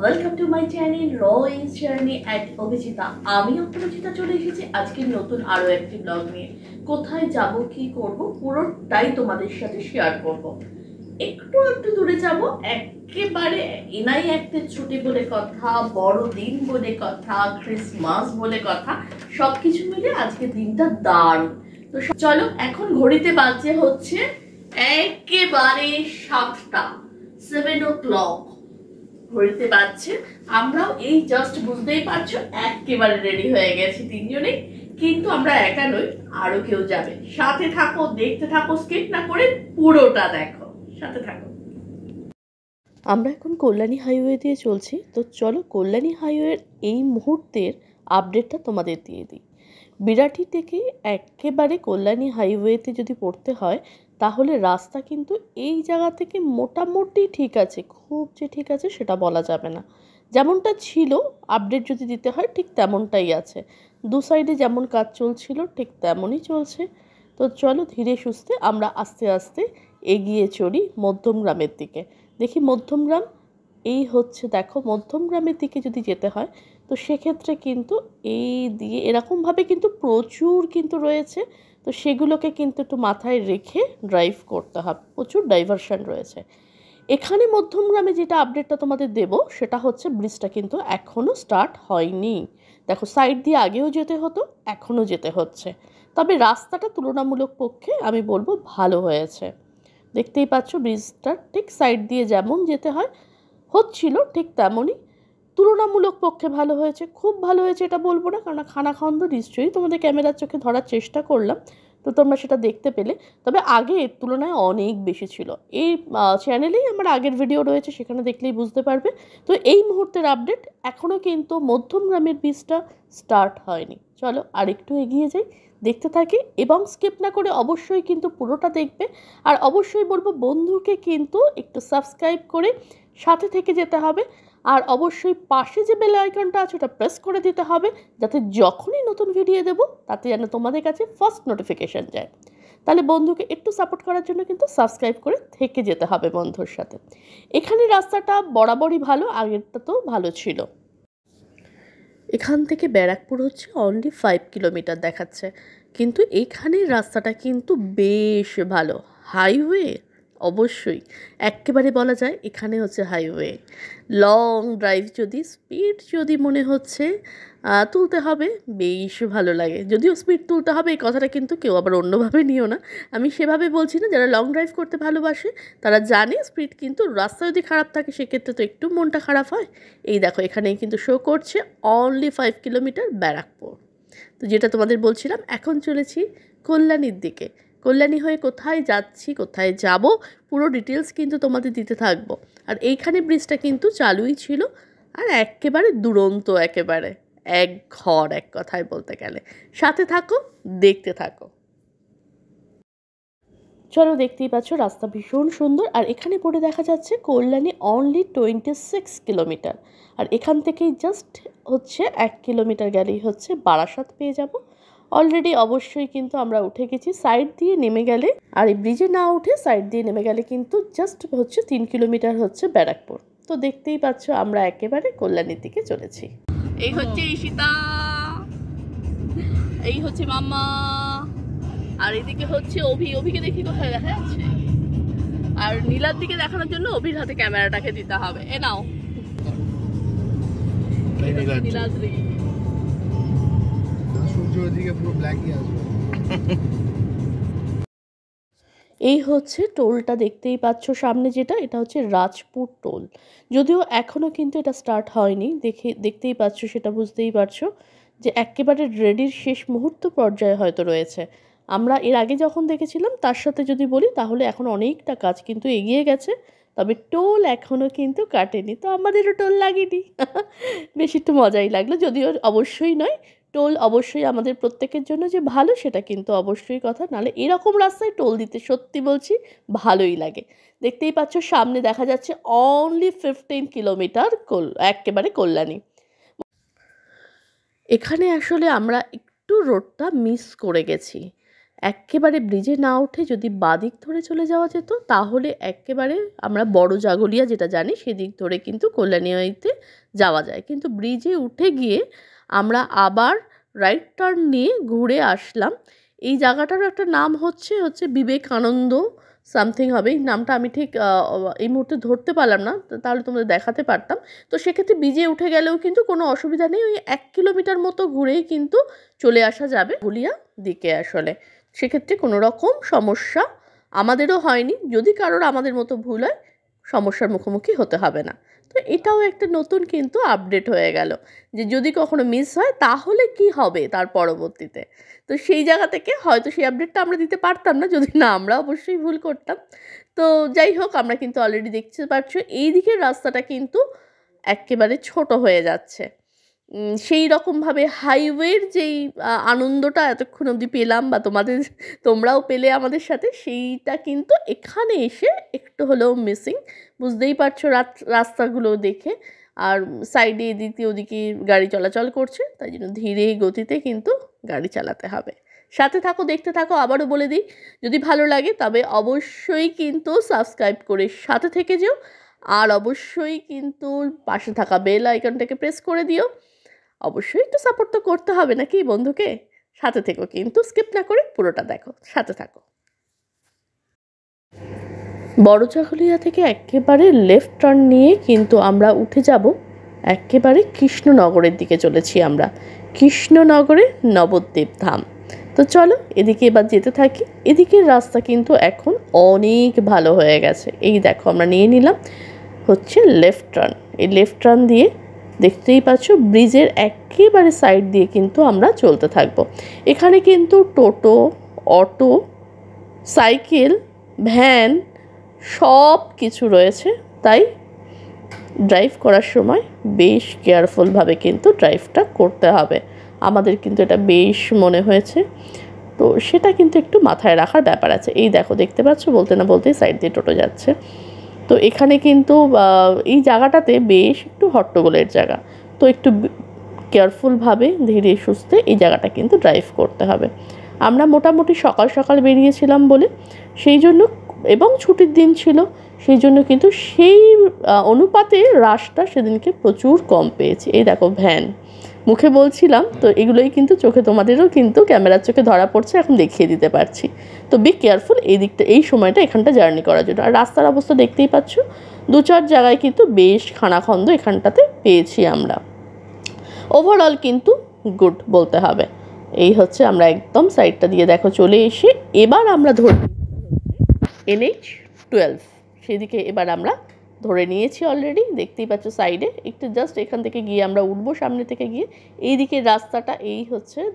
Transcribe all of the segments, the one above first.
Welcome to my channel Royce journey at Abhijita. আমি অপরাজিতা চলে এসেছি আজকে নতুন আরো একটি ব্লগ নিয়ে। কোথায় যাব, কি করব, পুরোটাই তোমাদের সাথে শেয়ার করব। একটু দূরে যাব, একেবারে এনাই একটা ছুটি বলে কথা, বড়দিন বলে কথা, ক্রিসমাস বলে কথা, সবকিছু মিলে আজকে দিনটা দারুণ। তো চলো, এখন ঘড়িতে বাজে হচ্ছে একেবারে 7টা, 7 o'clock ঘড়িতে বাজছে। আমরাও এই জাস্ট বুঝতেই পারছো একেবারে রেডি হয়ে গেছি তিনজনেই, কিন্তু আমরা একা নই, আরো কেউ যাবে। সাথে থাকো, দেখতে থাকো, স্কিপ না করে পুরোটা দেখো, সাথে থাকো। আমরা এখন কল্যাণী হাইওয়ে দিয়ে চলছি, তো চলো কল্যাণী হাইওয়ের এই মুহূর্তের আপডেটটা তোমাদের দিয়ে দিই। বিরাটি থেকে একেবারে কল্যাণী হাইওয়েতে যদি পড়তে হয় তাহলে রাস্তা কিন্তু এই জায়গা থেকে মোটামুটি ঠিক আছে, খুব যে ঠিক আছে সেটা বলা যাবে না। যেমনটা ছিল আপডেট যদি দিতে হয় ঠিক তেমনটাই আছে, দু সাইডে যেমন কাজ চলছিল ঠিক তেমনই চলছে। তো চলো ধীরে সুস্থে আমরা আস্তে আস্তে এগিয়ে চলি মধ্যমগ্রামের দিকে। দেখি মধ্যমগ্রাম এই হচ্ছে, দেখো মধ্যমগ্রামের দিকে যদি যেতে হয় তো সেক্ষেত্রে কিন্তু এই দিয়ে এরকমভাবে কিন্তু প্রচুর কিন্তু রয়েছে, তো সেগুলোকে কিন্তু একটু মাথায় রেখে ড্রাইভ করতে হবে, প্রচুর ডাইভারশন রয়েছে। এখানে মধ্যমগ্রামে যেটা আপডেটটা তোমাদের দেব সেটা হচ্ছে ব্রিজটা কিন্তু এখনও স্টার্ট হয়নি। দেখো সাইড দিয়ে আগেও যেতে হতো, এখনও যেতে হচ্ছে, তবে রাস্তাটা তুলনামূলক পক্ষে আমি বলবো ভালো হয়েছে। দেখতেই পাচ্ছ ব্রিজটা ঠিক সাইড দিয়ে যেমন যেতে হয় হচ্ছিল ঠিক তেমনই, তুলনামূলক পক্ষে ভালো হয়েছে। খুব ভালো হয়েছে এটা বলবো না, কারণ খানাখন্দ নিশ্চয়ই তোমাদের ক্যামেরার চোখে ধরার চেষ্টা করলাম, তো তোমরা সেটা দেখতে পেলে। তবে আগে এর তুলনায় অনেক বেশি ছিল। এই চ্যানেলেই আমার আগের ভিডিও রয়েছে, সেখানে দেখলেই বুঝতে পারবে। তো এই মুহূর্তের আপডেট, এখনও কিন্তু মধ্যমগ্রামের ব্রিজটা স্টার্ট হয়নি। চলো আরেকটু এগিয়ে যাই, দেখতে থাকি এবং স্কিপ না করে অবশ্যই কিন্তু পুরোটা দেখবে। আর অবশ্যই বলবো বন্ধুকে কিন্তু একটু সাবস্ক্রাইব করে সাথে থেকে যেতে হবে, আর অবশ্যই পাশে যে বেল আইকনটা আছে ওটা প্রেস করে দিতে হবে, যাতে যখনই নতুন ভিডিও দেবো তাতে যেন তোমাদের কাছে ফার্স্ট নোটিফিকেশান যায়। তাহলে বন্ধুকে একটু সাপোর্ট করার জন্য কিন্তু সাবস্ক্রাইব করে থেকে যেতে হবে বন্ধুর সাথে। এখানে রাস্তাটা বরাবরই ভালো, আগেরটা তো ভালো ছিল। এখান থেকে ব্যারাকপুর হচ্ছে অনলি 5 কিলোমিটার দেখাচ্ছে, কিন্তু এইখানের রাস্তাটা কিন্তু বেশ ভালো। হাইওয়ে অবশ্যই, একেবারে বলা যায় এখানে হচ্ছে হাইওয়ে। লং ড্রাইভ যদি স্পিড যদি মনে হচ্ছে তুলতে হবে, বেশ ভালো লাগে। যদিও স্পিড তুলতে হবে এই কথাটা কিন্তু কেউ আবার অন্যভাবে নিও না, আমি সেভাবে বলছি না। যারা লং ড্রাইভ করতে ভালোবাসে তারা জানে স্পিড কিন্তু রাস্তা যদি খারাপ থাকে সেক্ষেত্রে তো একটু মনটা খারাপ হয়। এই দেখো এখানেই কিন্তু শো করছে অনলি 5 কিলোমিটার ব্যারাকপুর। তো যেটা তোমাদের বলছিলাম, এখন চলেছি কল্যাণীর দিকে। কল্যাণী হয়ে কোথায় যাচ্ছি, কোথায় যাব, পুরো ডিটেলস কিন্তু তোমাদের দিতে থাকবো। আর এইখানে ব্রিজটা কিন্তু চালুই ছিল, আর একেবারে দুরন্ত, একেবারে এক ঘর এক কথায় বলতে গেলে। সাথে থাকো, দেখতে থাকো। চলো দেখতেই পাচ্ছ রাস্তা ভীষণ সুন্দর, আর এখানে পড়ে দেখা যাচ্ছে কল্যাণী অনলি 26 কিলোমিটার। আর এখান থেকেই জাস্ট হচ্ছে 1 কিলোমিটার গেলেই হচ্ছে বারাসাত পেয়ে যাব। অলরেডি অবশ্যই কিন্তু আমরা উঠে গেছি, সাইড দিয়ে নেমে গেলে, আর এই ব্রিজে না উঠে সাইড দিয়ে নেমে গেলে কিন্তু জাস্ট হচ্ছে 3 কিলোমিটার হচ্ছে ব্যারাকপুর। তো দেখতেই পাচ্ছ আমরা একেবারে কল্যাণীর দিকে চলেছি। এই হচ্ছে ঈশিতা, এই হচ্ছে মাম্মা, আর এদিকে হচ্ছে অভিকে দেখি কোথায় দেখা যাচ্ছে। আর নীলার দিকে দেখানোর জন্য অভির হাতে ক্যামেরাটাকে দিতে হবে। এ নাও নীলাদ্রি। এই হচ্ছে টোলটা দেখতেই পাচ্ছ সামনে যেটা, এটা হচ্ছে রাজপুর টোল। যদিও এখনও কিন্তু এটা স্টার্ট হয়নি, দেখতেই পাচ্ছ, সেটা বুঝতেই পারছো যে একেবারে রেডির শেষ মুহূর্ত পর্যায়ে হয়তো রয়েছে। আমরা এর আগে যখন দেখেছিলাম তার সাথে যদি বলি তাহলে এখন অনেকটা কাজ কিন্তু এগিয়ে গেছে, তবে টোল এখনও কিন্তু কাটেনি। তো আমাদেরও টোল লাগেনি, বেশ একটু মজাই লাগলো। যদিও অবশ্যই নয়, টোল অবশ্যই আমাদের প্রত্যেকের জন্য যে ভালো সেটা কিন্তু অবশ্যই কথা, নাহলে এরকম রাস্তায় টোল দিতে সত্যি বলছি ভালোই লাগে। দেখতেই পাচ্ছ সামনে দেখা যাচ্ছে অনলি 15 কিলোমিটার একেবারে কল্যাণী। এখানে আসলে আমরা একটু রোডটা মিস করে গেছি, একেবারে ব্রিজে না উঠে যদি বাদিক ধরে চলে যাওয়া যেত তাহলে একেবারে আমরা বড় জাগলিয়া যেটা জানি সেদিক ধরে কিন্তু কল্যাণীতে যাওয়া যায়, কিন্তু ব্রিজে উঠে গিয়ে আমরা আবার রাইট টার্ন নিয়ে ঘুরে আসলাম। এই জায়গাটার একটা নাম হচ্ছে বিবেকানন্দ সামথিং হবে, এই নামটা আমি ঠিক এই মুহূর্তে ধরতে পারলাম না, তাহলে তোমাদের দেখাতে পারতাম। তো সেক্ষেত্রে ব্রিজে উঠে গেলেও কিন্তু কোনো অসুবিধা নেই, ওই 1 কিলোমিটার মতো ঘুরেই কিন্তু চলে আসা যাবে হুলিয়া দিকে। আসলে সেক্ষেত্রে কোনো রকম সমস্যা আমাদেরও হয়নি, যদি কারোর আমাদের মতো ভুল হয় সমস্যার মুখোমুখি হতে হবে না। তো এটাও একটা নতুন কিন্তু আপডেট হয়ে গেল যে যদি কখনো মিস হয় তাহলে কি হবে তার পরবর্তীতে। তো সেই জায়গা থেকে হয়তো সেই আপডেটটা আমরা দিতে পারতাম না যদি না আমরা অবশ্যই ভুল করতাম। তো যাই হোক, আমরা কিন্তু অলরেডি দেখতে পাচ্ছ এই দিকের রাস্তাটা কিন্তু একেবারে ছোট হয়ে যাচ্ছে। সেই রকমভাবে হাইওয়ের যেই আনন্দটা এতক্ষণ অবধি পেলাম বা তোমরাও পেলে আমাদের সাথে, সেইটা কিন্তু এখানে এসে একটু হলেও মিসিং। বুঝতেই পারছো রাস্তাগুলো দেখে। আর সাইডে এদিকে ওদিকে গাড়ি চলাচল করছে, তাই জন্য ধীরে গতিতে কিন্তু গাড়ি চালাতে হবে। সাথে থাকো, দেখতে থাকো। আবারও বলে দিই, যদি ভালো লাগে তবে অবশ্যই কিন্তু সাবস্ক্রাইব করে সাথে থেকে যেও, আর অবশ্যই কিন্তু পাশে থাকা বেল আইকনটাকে প্রেস করে দিও। অবশ্যই একটু সাপোর্ট তো করতে হবে নাকি বন্ধুকে। সাথে থেকো, কিন্তু স্কিপ না করে পুরোটা দেখো, সাথে থাকো। বড় চাকুলিয়া থেকে একেবারে লেফট টার্ন নিয়ে কিন্তু আমরা উঠে যাব একেবারে কৃষ্ণনগরের দিকে চলেছি আমরা, কৃষ্ণনগরের নবদ্বীপ ধাম। তো চলো এদিকে এবার যেতে থাকি। এদিকের রাস্তা কিন্তু এখন অনেক ভালো হয়ে গেছে। এই দেখো আমরা নিয়ে নিলাম লেফট টার্ন। এই লেফট টার্ন দিয়ে দেখতেই পাচ্ছ ব্রিজের একেবারে সাইড দিয়ে কিন্তু আমরা চলতে থাকবো। এখানে কিন্তু টোটো, অটো, সাইকেল, ভ্যান সব কিছু রয়েছে, তাই ড্রাইভ করার সময় বেশ কেয়ারফুলভাবে কিন্তু ড্রাইভটা করতে হবে। আমাদের কিন্তু এটা বেশ মনে হয়েছে, তো সেটা কিন্তু একটু মাথায় রাখার ব্যাপার আছে। এই দেখো, দেখতে পাচ্ছ বলতে না বলতেই সাইড দিয়ে টোটো যাচ্ছে। তো এখানে কিন্তু এই জায়গাটাতে বেশ একটু হট্টগোলের জায়গা, তো একটু কেয়ারফুলভাবে ধীরে সুস্থে এই জায়গাটা কিন্তু ড্রাইভ করতে হবে। আমরা মোটামুটি সকাল সকাল বেরিয়েছিলাম বলে সেই জন্য, এবং ছুটির দিন ছিল সেই জন্য কিন্তু সেই অনুপাতে রাশটা সেদিনকে প্রচুর কম পেয়েছি। এই দেখো ভ্যান, মুখে বলছিলাম তো এগুলোই কিন্তু চোখে, তোমাদেরও কিন্তু ক্যামেরার চোখে ধরা পড়ছে, এখন দেখিয়ে দিতে পারছি। তো বি কেয়ারফুল এই দিকটা, এই সময়টা এখানটা জার্নি করার জন্য। আর রাস্তার অবস্থা দেখতেই পাচ্ছ, 2-4 জায়গায় কিন্তু বেশ খানাখন্দ এখানটাতে পেয়েছি আমরা। ওভারঅল কিন্তু গুড বলতে হবে। এই আমরা একদম সাইডটা দিয়ে দেখো চলে এসে এবার আমরা ধরি NH-12, সেদিকে এবার আমরা ধরে নিয়েছি অলরেডি। দেখতেই পাচ্ছ সাইডে একটু জাস্ট এখান থেকে গিয়ে আমরা উঠবো, সামনে থেকে গিয়ে এই দিকের রাস্তাটা এই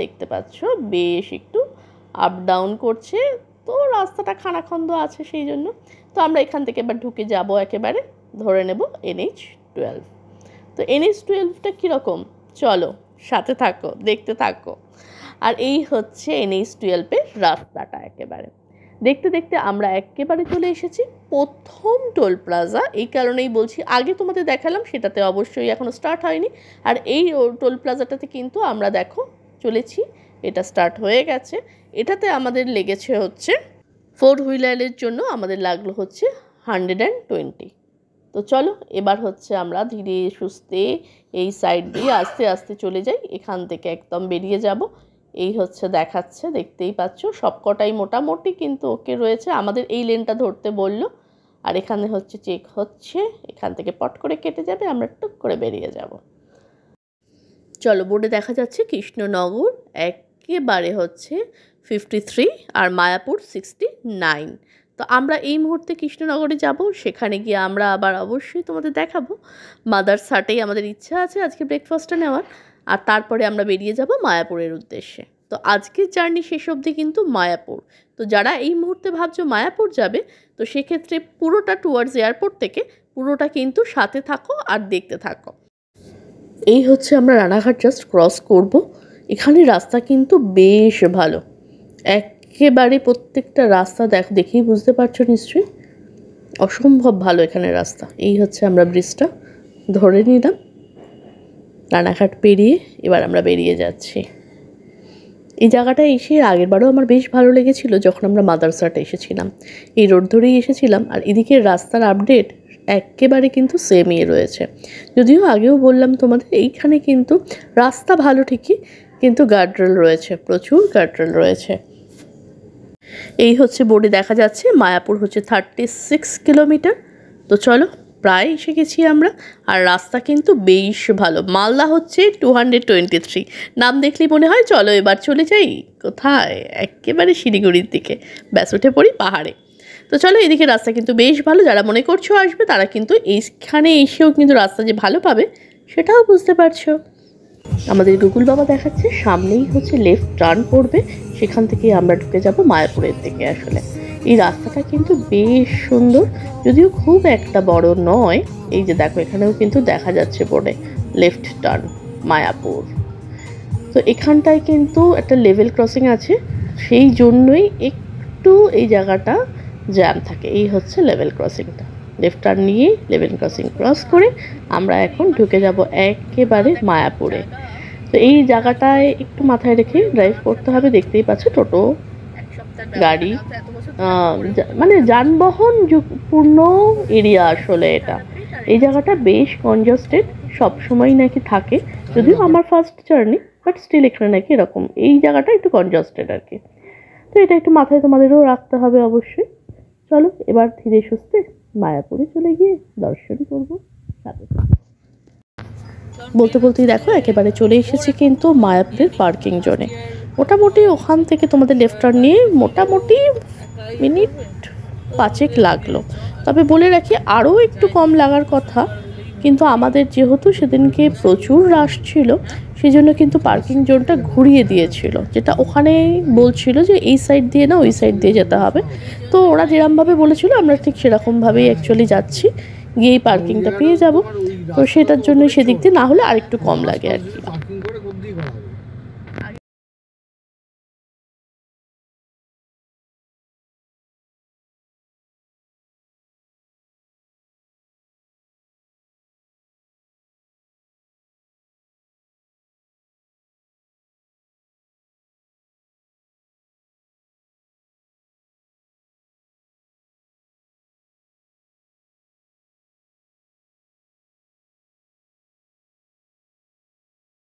দেখতে পাচ্ছ বেশ একটু আপ ডাউন করছে, তো রাস্তাটা খানাখন্দ আছে সেই জন্য। তো আমরা এখান থেকে এবার ঢুকে যাব, একেবারে ধরে নেব NH-12। তো NH-12টা কীরকম চলো সাথে থাকো, দেখতে থাকো। আর এই NH-12-এর রাস্তাটা একেবারে দেখতে দেখতে আমরা একেবারে চলে এসেছি প্রথম টোল প্লাজা। এই কারণেই বলছি, আগে তোমাদের দেখালাম সেটাতে অবশ্যই এখনও স্টার্ট হয়নি, আর এই টোল প্লাজাটাতে কিন্তু আমরা দেখো চলেছি, এটা স্টার্ট হয়ে গেছে। এটাতে আমাদের লেগেছে 4 হুইলারের জন্য আমাদের লাগলো 120। তো চলো এবার আমরা ধীরে সুস্থে এই সাইড দিয়ে আস্তে আস্তে চলে যাই, এখান থেকে একদম বেরিয়ে যাব। এই দেখাচ্ছে, দেখতেই পাচ্ছ সবকটাই মোটামুটি কিন্তু ওকে রয়েছে। আমাদের এই লেনটা ধরতে বললো, আর এখানে চেক হচ্ছে, এখান থেকে পট করে কেটে যাবে, আমরা টুক করে বেরিয়ে যাব। চলো বোর্ডে দেখা যাচ্ছে কৃষ্ণনগর একেবারে 53 আর মায়াপুর 69। তো আমরা এই মুহূর্তে কৃষ্ণনগরে যাব, সেখানে গিয়ে আমরা আবার অবশ্যই তোমাদের দেখাবো। মাদার্স হাটেই আমাদের ইচ্ছা আছে আজকে ব্রেকফাস্টটা নেওয়ার, আর তারপরে আমরা বেরিয়ে যাব মায়াপুরের উদ্দেশ্যে। তো আজকের জার্নি শেষ অবধি কিন্তু মায়াপুর। তো যারা এই মুহূর্তে ভাবছো মায়াপুর যাবে, তো সেক্ষেত্রে পুরোটা টুয়ার্ডস এয়ারপোর্ট থেকে পুরোটা কিন্তু সাথে থাকো আর দেখতে থাকো। এই আমরা রানাঘাট জাস্ট ক্রস করব। এখানে রাস্তা কিন্তু বেশ ভালো, একেবারে প্রত্যেকটা রাস্তা দেখেই বুঝতে পারছো নিশ্চয়ই, অসম্ভব ভালো এখানে রাস্তা। এই আমরা ব্রিজটা ধরে নিলাম, রানাঘাট পেরিয়ে এবার আমরা বেরিয়ে যাচ্ছি। এই জায়গাটায় এসে আগেরবারও আমার বেশ ভালো লেগেছিল যখন আমরা মাদারসাট এসেছিলাম। এই রোড ধরেই এসেছিলাম। আর এদিকে রাস্তার আপডেট একেবারে কিন্তু সেমই রয়েছে। যদিও আগেও বললাম তোমাদের, এইখানে কিন্তু রাস্তা ভালো ঠিকই, কিন্তু গার্ডরেল রয়েছে, প্রচুর গার্ডরেল রয়েছে। এই হচ্ছে বোর্ডে দেখা যাচ্ছে মায়াপুর হচ্ছে 36 কিলোমিটার। তো চলো, প্রায় এসে গেছি আমরা। আর রাস্তা কিন্তু বেশ ভালো। মালদা হচ্ছে 223। নাম দেখলেই মনে হয় চলো এবার চলে যাই কোথায়, একেবারে শিলিগুড়ির দিকে। ব্যাস উঠে পড়ি পাহাড়ে। তো চলো, এদিকে রাস্তা কিন্তু বেশ ভালো। যারা মনে করছো আসবে তারা কিন্তু এইখানে এসেও কিন্তু রাস্তা যে ভালো পাবে সেটাও বুঝতে পারছো। আমাদের গুগল বাবা দেখাচ্ছে সামনেই হচ্ছে লেফট টার্ন পড়বে, সেখান থেকে আমরা ঢুকে যাব মায়াপুরের দিকে। আসলে এই রাস্তাটা কিন্তু বেশ সুন্দর, যদিও খুব একটা বড় নয়। এই যে দেখো, এখানেও কিন্তু দেখা যাচ্ছে বোর্ডে লেফট টার্ন মায়াপুর। তো এখানটায় কিন্তু একটা লেভেল ক্রসিং আছে, সেই জন্যই একটু এই জায়গাটা জ্যাম থাকে। এই হচ্ছে লেভেল ক্রসিংটা। লেফট টার্ন নিয়ে লেভেল ক্রসিং ক্রস করে আমরা এখন ঢুকে যাব একেবারে মায়াপুরে। তো এই জায়গাটায় একটু মাথায় রেখে ড্রাইভ করতে হবে। দেখতেই পাচ্ছ টোটো, গাড়ি, মানে যানবাহন পূর্ণ এরিয়া। আসলে এটা, এই জায়গাটা বেশ কনজাস্টেড, সবসময় নাকি থাকে। যদিও আমার ফার্স্ট জার্নি, বাট স্টিল এখানে নাকি এরকম এই জায়গাটা একটু কনজাস্টেড আর কি। তো এটা একটু মাথায় তোমাদেরও রাখতে হবে অবশ্যই। চলো এবার ধীরে সুস্থে মায়াপুরে চলে গিয়ে দর্শন করবো। বলতে বলতেই দেখো একেবারে চলে এসেছি কিন্তু মায়াপুরের পার্কিং জোনে। মোটামুটি ওখান থেকে তোমাদের লেফট টার্ন নিয়ে মোটামুটি মিনিট 5 লাগলো। তবে বলে রাখি আরও একটু কম লাগার কথা, কিন্তু আমাদের যেহেতু সেদিনকে প্রচুর রাশ ছিল সেই জন্য কিন্তু পার্কিং জোনটা ঘুরিয়ে দিয়েছিল, যেটা ওখানে বলছিল যে এই সাইড দিয়ে না ওই সাইড দিয়ে যেতে হবে। তো ওরা যেরকমভাবে বলেছিল আমরা ঠিক সেরকমভাবেই অ্যাকচুয়ালি যাচ্ছি, গিয়েই পার্কিংটা পেয়ে যাব। তো সেটার জন্য সেদিক দিয়ে না হলে আরেকটু কম লাগে আর কি।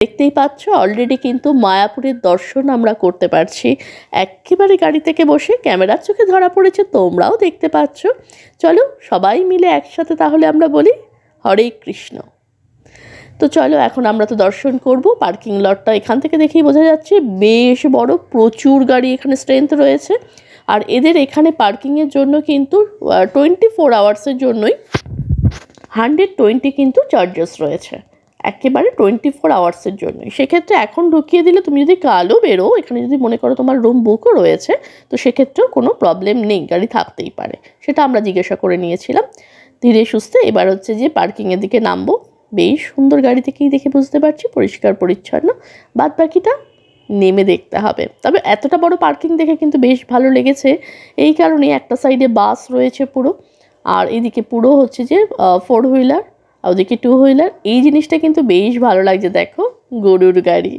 দেখতেই পাচ্ছ অলরেডি কিন্তু মায়াপুরের দর্শন আমরা করতে পারছি একেবারে গাড়ি থেকে বসে। ক্যামেরার চোখে ধরা পড়েছে, তোমরাও দেখতে পাচ্ছ। চলো সবাই মিলে একসাথে তাহলে আমরা বলি হরে কৃষ্ণ। তো চলো এখন আমরা তো দর্শন করব। পার্কিং লটটা এখান থেকে দেখেই বোঝা যাচ্ছে বেশ বড়, প্রচুর গাড়ি এখানে স্ট্রেন্থ রয়েছে। আর এদের এখানে পার্কিংয়ের জন্য কিন্তু 24 আওয়ার্সের জন্যই 120 কিন্তু চার্জেস রয়েছে, একেবারে 24 আওয়ার্সের জন্যই। সেক্ষেত্রে এখন ঢুকিয়ে দিলে তুমি যদি কালও বেরো, এখানে যদি মনে করো তোমার রুম বুকও রয়েছে, তো সেক্ষেত্রেও কোনো প্রবলেম নেই, গাড়ি থাকতেই পারে। সেটা আমরা জিজ্ঞাসা করে নিয়েছিলাম। ধীরে সুস্থে এবার হচ্ছে যে পার্কিংয়ের দিকে নামবো। বেশ সুন্দর, গাড়ি থেকেই দেখে বুঝতে পারছি পরিষ্কার পরিচ্ছন্ন। বাদ বাকিটা নেমে দেখতে হবে। তবে এতটা বড় পার্কিং দেখে কিন্তু বেশ ভালো লেগেছে। এই কারণে একটা সাইডে বাস রয়েছে পুরো, আর এদিকে পুরো হচ্ছে যে 4 হুইলার, আর ওদিকে 2 হুইলার। এই জিনিসটা কিন্তু বেশ ভালো লাগছে। দেখো গরুর গাড়ি,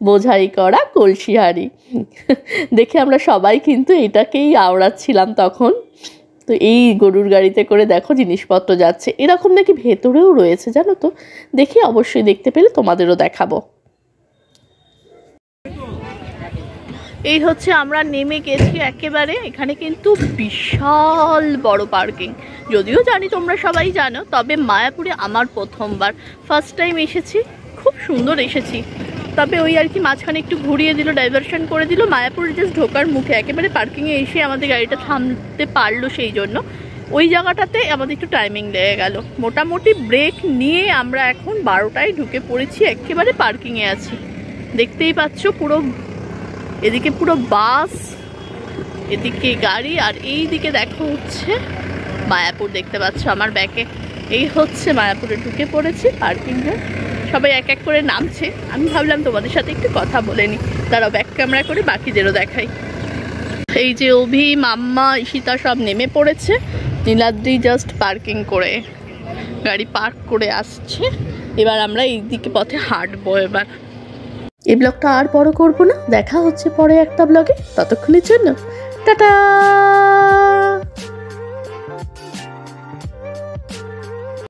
বোঝাই করা কলসি হাঁড়ি দেখে আমরা সবাই কিন্তু এটাকেই আওড়াচ্ছিলাম তখন। তো এই গরুর গাড়িতে করে দেখো জিনিসপত্র যাচ্ছে, এরকম নাকি ভেতরেও রয়েছে জানো তো। দেখি অবশ্যই দেখতে পেলে তোমাদেরও দেখাবো। এই হচ্ছে আমরা নেমে গেছি একেবারে। এখানে কিন্তু বিশাল বড় পার্কিং, যদিও জানি তোমরা সবাই জানো, তবে মায়াপুরে আমার প্রথমবার, ফার্স্ট টাইম এসেছি। খুব সুন্দর এসেছি, তবে ওই আর কি মাঝখানে একটু ঘুরিয়ে দিল, ডাইভারশন করে দিল। মায়াপুরে জাস্ট ঢোকার মুখে একেবারে পার্কিংয়ে এসে আমাদের গাড়িটা থামতে পারলো, সেই জন্য ওই জায়গাটাতে আমাদের একটু টাইমিং লেগে গেল। মোটামুটি ব্রেক নিয়ে আমরা এখন 12টায় ঢুকে পড়েছি, একেবারে পার্কিংয়ে আছি। দেখতেই পাচ্ছ পুরো এদিকে পুরো বাস, এদিকে গাড়ি, আর এই দিকে দেখো হচ্ছে মায়াপুর। দেখতে পাচ্ছ আমার ব্যাকে, এই হচ্ছে মায়াপুরে ঢুকে পড়েছি পার্কিংয়ে। সবাই এক এক করে নামছে। আমি ভাবলাম তোমাদের সাথে একটু কথা বলে নিই, তারাও ব্যাক ক্যামেরা করে বাকিদেরও দেখাই। এই যে অভি, মাম্মা, ঈশিতা সব নেমে পড়েছে। নীলাদ্রি জাস্ট পার্কিং করে গাড়ি পার্ক করে আসছে। এবার আমরা এই দিকে পথে হাঁটবো। এবার এই ব্লগটা আর বড় করব না, দেখা হচ্ছে পরে একটা ব্লগে। ততক্ষণের জন্য টাটা।